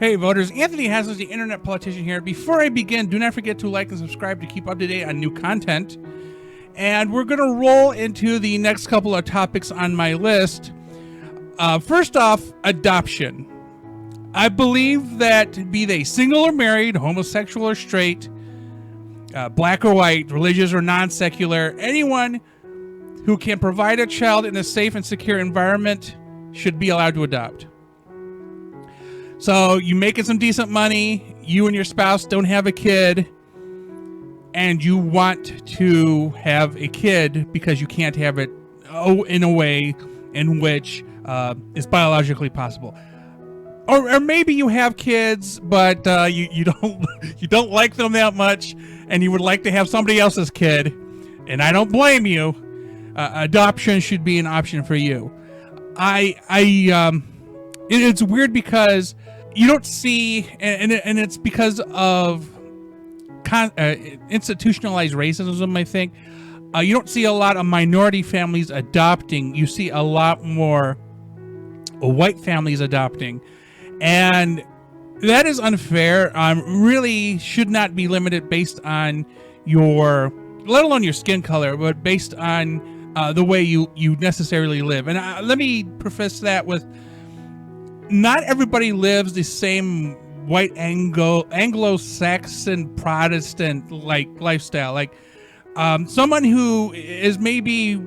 Hey voters, Anthony Haslage, the internet politician here. Before I begin, do not forget to like and subscribe to keep up to date on new content. And we're going to roll into the next couple of topics on my list. First off, adoption. I believe that be they single or married, homosexual or straight, black or white, religious or non-secular, anyone who can provide a child in a safe and secure environment should be allowed to adopt. So you making some decent money, you and your spouse don't have a kid, and you want to have a kid because you can't have it in a way in which is biologically possible. Or maybe you have kids, but you don't like them that much, and you would like to have somebody else's kid, and I don't blame you. Adoption should be an option for you. It's weird because you don't see, and it's because of institutionalized racism, I think. You don't see a lot of minority families adopting. You see a lot more white families adopting. And that is unfair. Really should not be limited based on your, let alone your skin color, but based on the way you necessarily live. And let me preface that with, not everybody lives the same white Anglo-Saxon Protestant like lifestyle. Like someone who is maybe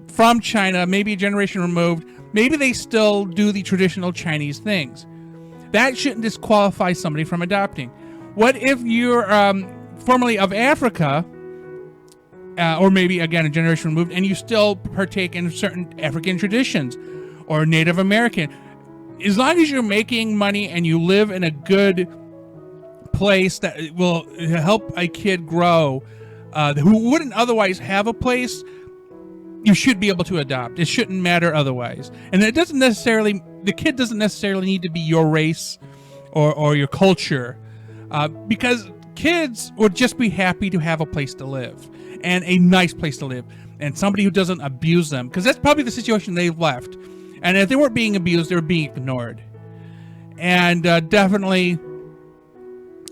from China, maybe a generation removed, maybe they still do the traditional Chinese things. That shouldn't disqualify somebody from adopting. What if you're formerly of Africa, or maybe again a generation removed, and you still partake in certain African traditions or Native American? As long as you're making money and you live in a good place that will help a kid grow, who wouldn't otherwise have a place, you should be able to adopt. It shouldn't matter otherwise. And it doesn't necessarily, the kid doesn't necessarily need to be your race or your culture, because kids would just be happy to have a place to live, and a nice place to live, and somebody who doesn't abuse them, because that's probably the situation they left. And if they weren't being abused, they were being ignored. And definitely,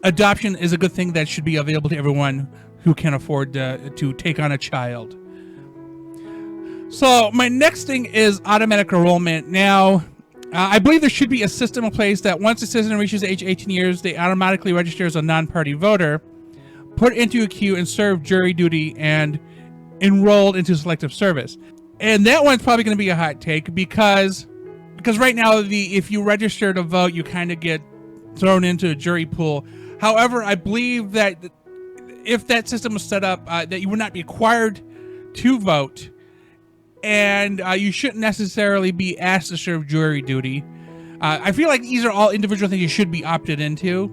adoption is a good thing that should be available to everyone who can afford to take on a child. So my next thing is automatic enrollment. Now, I believe there should be a system in place that once a citizen reaches age 18 years, they automatically register as a non-party voter, put into a queue, and serve jury duty, and enrolled into selective service. And that one's probably going to be a hot take because right now, if you register to vote, you kind of get thrown into a jury pool. However, I believe that if that system was set up, that you would not be required to vote, and you shouldn't necessarily be asked to serve jury duty. I feel like these are all individual things you should be opted into.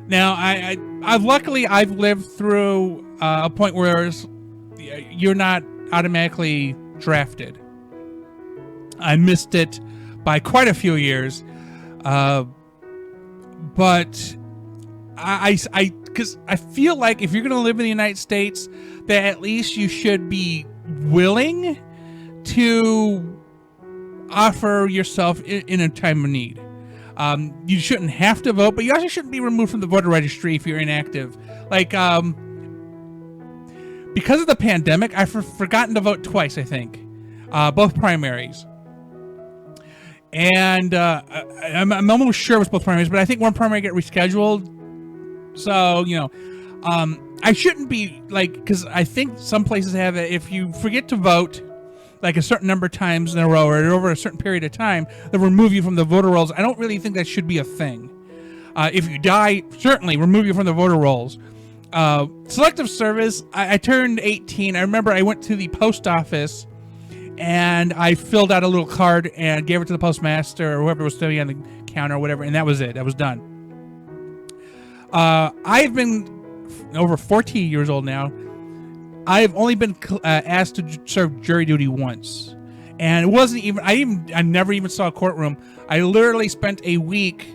Now, I've luckily lived through a point where you're not automatically drafted. I missed it by quite a few years, but because I feel like if you're going to live in the United States, that at least you should be willing to offer yourself in a time of need. You shouldn't have to vote, but you also shouldn't be removed from the voter registry if you're inactive. Like, because of the pandemic, I've forgotten to vote twice, I think. Both primaries. And I'm almost sure it was both primaries, but I think one primary got rescheduled. So, I shouldn't be, because I think some places have it, if you forget to vote, like a certain number of times in a row or over a certain period of time, they'll remove you from the voter rolls. I don't really think that should be a thing. If you die, certainly remove you from the voter rolls. Selective service, I turned 18. I remember I went to the post office and I filled out a little card and gave it to the postmaster or whoever was standing on the counter or whatever, and that was it. That was done. I've been over 40 years old now. I've only been asked to serve jury duty once, and it wasn't even. I never even saw a courtroom. I literally spent a week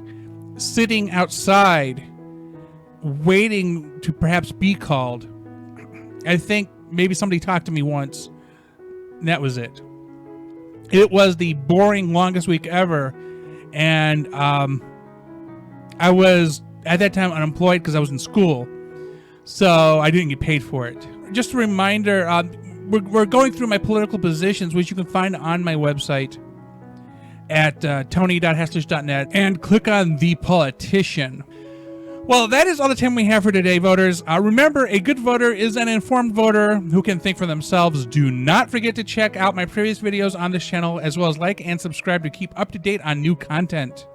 sitting outside, waiting to perhaps be called. I think maybe somebody talked to me once, and that was it. It was the boring, longest week ever, and I was at that time unemployed because I was in school, so I didn't get paid for it. Just a reminder, we're going through my political positions, which you can find on my website at tony.haslage.net, and click on The Politician. Well, that is all the time we have for today, voters. Remember, a good voter is an informed voter who can think for themselves. Do not forget to check out my previous videos on this channel, as well as like and subscribe to keep up to date on new content.